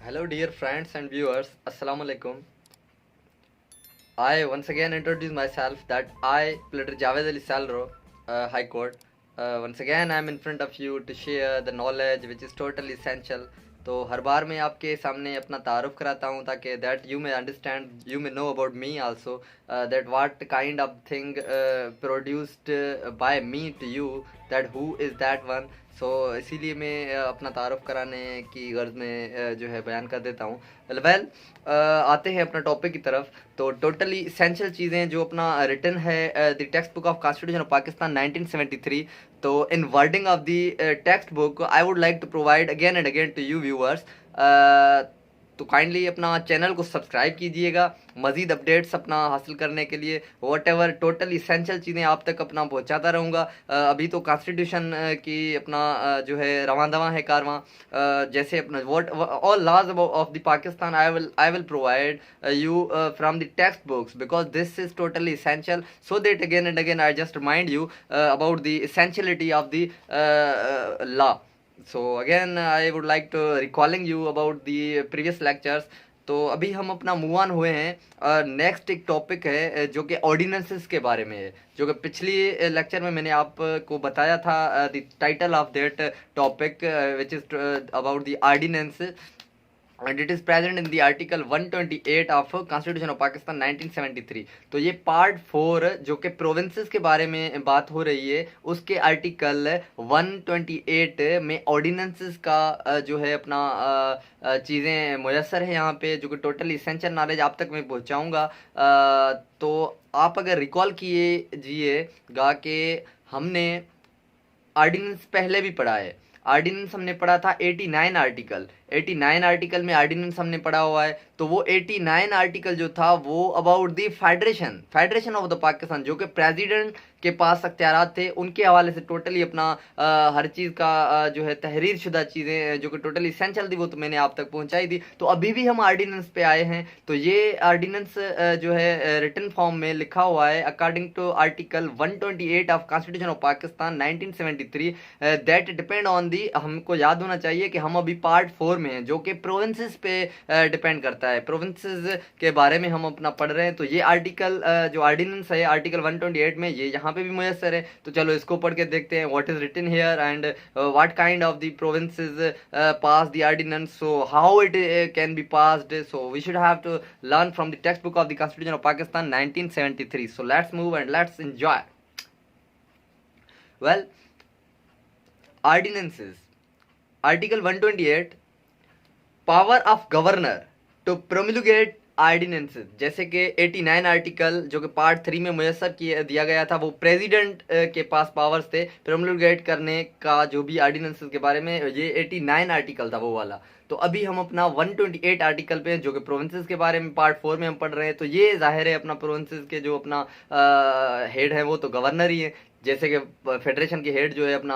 Hello, dear friends and viewers. Assalamu alaikum. I once again introduce myself that I, Pleader Javed Ali Salro, High Court. Once again, I am in front of you to share the knowledge which is totally essential. तो हर बार मैं आपके सामने अपना तारुफ कराता हूँ ताकि that you may understand, you may know about me also, that what kind of thing produced by me to you, that who is that one. So इसीलिए मैं अपना तारुफ कराने की गर्ज में जो है बयान कर देता हूँ. वेल, आते हैं अपना टॉपिक की तरफ. तो टोटली इसेंशियल चीज़ें जो अपना रिटन है the text book of constitution of Pakistan 1973. तो in wording of the text book I would like to provide again and again to you viewers. तो काइंडली अपना चैनल को सब्सक्राइब कीजिएगा मज़ीद अपडेट्स अपना हासिल करने के लिए. वॉट एवर टोटल इसेंशियल चीज़ें आप तक अपना पहुंचाता रहूँगा. अभी तो कॉन्स्टिट्यूशन की अपना जो है रवां दवां है कारवां, जैसे अपना what all laws of the Pakistan I will provide you from the textbooks, because this is totally essential, so that again and again I just remind you about the essentiality of the law. So again I would like to recalling you about the previous lectures. तो अभी हम अपना move on हुए हैं. Next एक topic है जो कि ऑर्डिनेंसेस के बारे में है, जो कि पिछली लेक्चर में मैंने आपको बताया था. The title of that topic which is about the ordinance, and it is present in the article 128 of Constitution of Pakistan 1973. तो ये पार्ट 4 जो कि प्रोविंसेस के बारे में बात हो रही है, उसके आर्टिकल 128 में ऑर्डिनेंसेस का जो है अपना चीज़ें मुयसर है यहाँ पे, जो कि टोटली इसेंशियल नॉलेज आप तक मैं पहुँचाऊँगा. तो आप अगर रिकॉल कीजिएगा कि हमने ऑर्डिनेंस पहले भी पढ़ा है. ऑर्डिनेंस हमने पढ़ा था 89 आर्टिकल. 89 आर्टिकल में ऑर्डिनेंस हमने पढ़ा हुआ है. तो वो 89 आर्टिकल जो था वो about the federation of the Pakistan, जो कि प्रेसिडेंट के पास अख्तियारात थे, उनके हवाले से टोटली अपना हर चीज़ का जो है तहरीर शुदा चीज़ें जो कि टोटली इसेंशियल थी वो तो मैंने आप तक पहुंचाई थी. तो अभी भी हम ऑर्डिनेंस पे आए हैं. तो ये ऑर्डिनेंस जो है रिटन फॉर्म में लिखा हुआ है according to article 128 of constitution of Pakistan 1973. That depend on the, हमको याद होना चाहिए कि हम अभी पार्ट 4 में हैं जो कि प्रोविंसेस पे डिपेंड करता है. प्रोविंसेस के बारे में हम अपना पढ़ रहे हैं. तो ये आर्टिकल जो ऑर्डिनेंस है आर्टिकल 128 में, ये यहाँ पे भी मुयसर है. तो चलो इसको पढ़ के देखते हैं what is written here and what kind of the provinces pass the ordinance, so how it can be passed. So we should have to learn from the text book of the constitution of Pakistan 1973. So let's move and let's enjoy. Well, ordinances article 128, power of governor to promulgate ordinances. जैसे कि 89 article जो कि part 3 में मुयसर दिया गया था, वो president के पास पावर्स थे प्रोमिलगेट करने का जो भी ऑर्डिनेंसेस के बारे में. ये 89 आर्टिकल था वो वाला. तो अभी हम अपना 128 आर्टिकल पे जो कि प्रोविंसेस के बारे में पार्ट 4 में हम पढ़ रहे हैं. तो ये जाहिर है अपना प्रोविंसेस के जो अपना हेड है वो तो गवर्नर ही है. जैसे कि फेडरेशन की हेड जो है अपना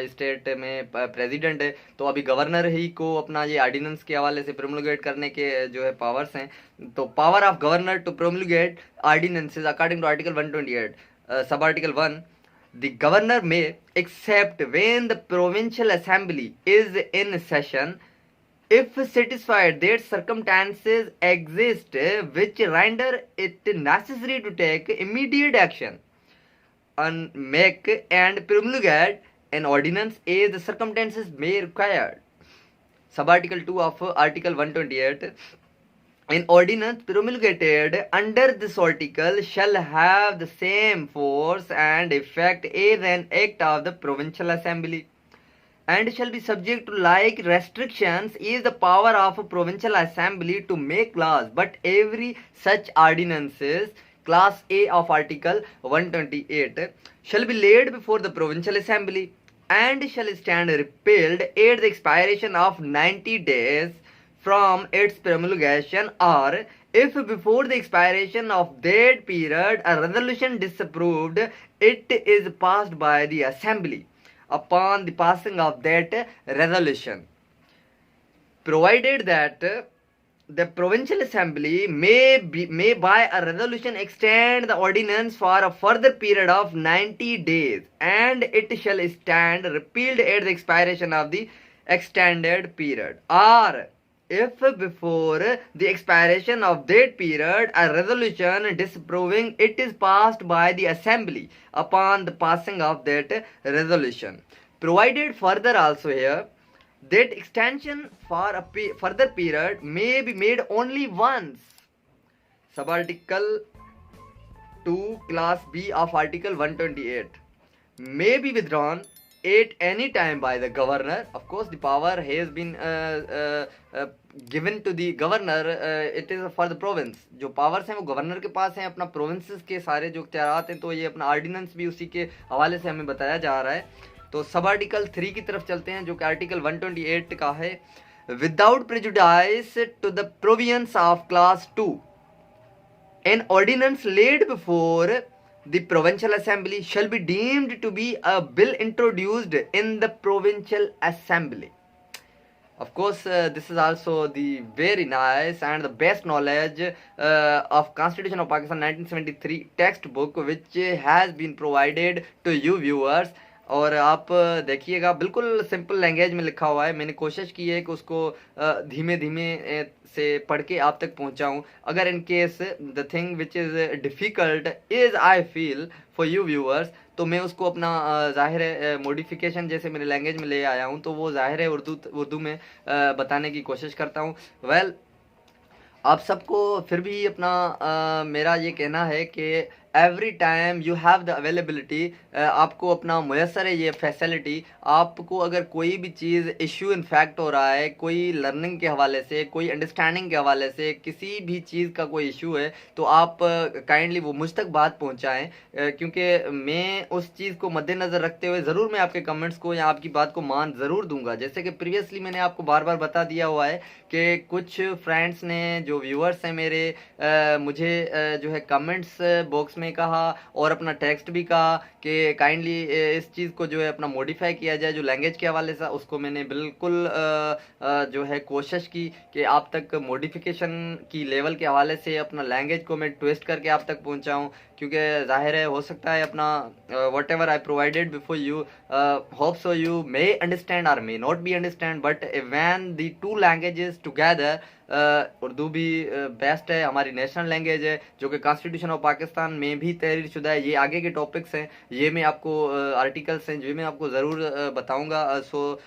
स्टेट में प्रेसिडेंट है, तो अभी गवर्नर ही को अपना ये ऑर्डिनेंस के हवाले से प्रोमुलगेट करने के जो है पावर्स हैं. तो power of governor to promulgate ordinances according to article 128 sub article 1, the governor may except when the provincial assembly is in session if satisfied that circumstances exist which render it necessary to take immediate action and make and promulgate an ordinance as the circumstances may require. Sub-article 2 of article 128, an ordinance promulgated under this article shall have the same force and effect as an act of the provincial assembly, and shall be subject to like restrictions is the power of a provincial assembly to make laws, but every such ordinances, class A of article 128, shall be laid before the provincial assembly and shall stand repealed at the expiration of 90 days from its promulgation, or if before the expiration of that period a resolution disapproved it is passed by the assembly upon the passing of that resolution, provided that the provincial assembly may by a resolution extend the ordinance for a further period of 90 days, and it shall stand repealed at the expiration of the extended period, or if before the expiration of that period a resolution disapproving it is passed by the assembly upon the passing of that resolution. Provided further also here that extension for a further period may be made only once. Subarticle 2 class B of article 128 may be withdrawn at any time by the governor. Of course the power has been given to the governor. It is for the province. जो powers हैं वो governor के पास हैं, अपना provinces के सारे जो इख्तियारात हैं, तो ये अपना ऑर्डिनेंस भी उसी के हवाले से हमें बताया जा रहा है. तो सब आर्टिकल 3 की तरफ चलते हैं जो कि आर्टिकल 128 का है. Without prejudice to the provisions of clause 2 an ordinance laid before the provincial assembly shall be deemed to be a bill introduced in the provincial assembly. Of course this is also the very nice and the best knowledge of Constitution of Pakistan 1973 textbook which has been provided to you viewers. और आप देखिएगा बिल्कुल simple language में लिखा हुआ है. मैंने कोशिश की है कि उसको धीमे धीमे से पढ़ के आप तक पहुंचाऊं. अगर in case the thing which is difficult is I feel for you viewers, तो मैं उसको अपना ज़ाहिर है मॉडिफिकेशन जैसे मेरे लैंग्वेज में ले आया हूं, तो वो ज़ाहिर है उर्दू में बताने की कोशिश करता हूं. वेल आप सबको फिर भी अपना मेरा ये कहना है कि every time you have the availability, आपको अपना मुयसर है ये फैसिलिटी. आपको अगर कोई भी चीज़ इशू इन्फैक्ट हो रहा है, कोई लर्निंग के हवाले से, कोई अंडरस्टैंडिंग के हवाले से, किसी भी चीज़ का कोई इशू है, तो आप काइंडली वो मुझ तक बात पहुंचाएं, क्योंकि मैं उस चीज़ को मद्देनज़र रखते हुए ज़रूर मैं आपके कमेंट्स को या आपकी बात को मान ज़रूर दूंगा. जैसे कि प्रीवियसली मैंने आपको बार बार बता दिया हुआ है कि कुछ फ्रेंड्स ने, जो व्यूअर्स हैं मेरे, मुझे जो है कमेंट्स बॉक्स में कहा और अपना टेक्स्ट भी कहा कि काइंडली इस चीज़ को जो है अपना मॉडिफाई किया जाए. जो लैंग्वेज के हवाले से उसको मैंने बिल्कुल जो है कोशिश की कि आप तक मॉडिफिकेशन की लेवल के हवाले से अपना लैंग्वेज को मैं ट्विस्ट करके आप तक पहुंचाऊं, क्योंकि जाहिर है हो सकता है अपना whatever I provided before you, hope so you may understand और may not be understand, but when the two languages together, Urdu भी बेस्ट है, हमारी नेशनल लैंग्वेज है जो कि कॉन्स्टिट्यूशन ऑफ पाकिस्तान में भी तहरीर शुदा है. ये आगे के टॉपिक्स हैं, ये मैं आपको आर्टिकल्स हैं जो मैं आपको ज़रूर बताऊंगा. So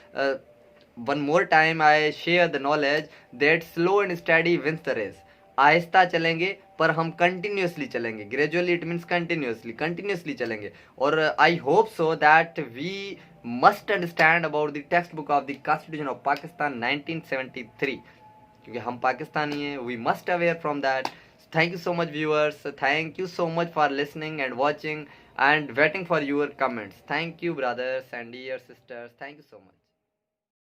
one more time I share the knowledge that slow and study wins the race. आहिस्ता चलेंगे पर हम कंटिन्यूसली चलेंगे. ग्रेजुअली इट मीन्स कंटिन्यूसली चलेंगे. और I hope so that we must understand about the text book of the constitution of Pakistan 1973, क्योंकि हम पाकिस्तानी हैं. We must aware from that. Thank you so much viewers. Thank you so much for listening and watching and waiting for your comments. Thank you brothers and dear sisters. Thank you so much.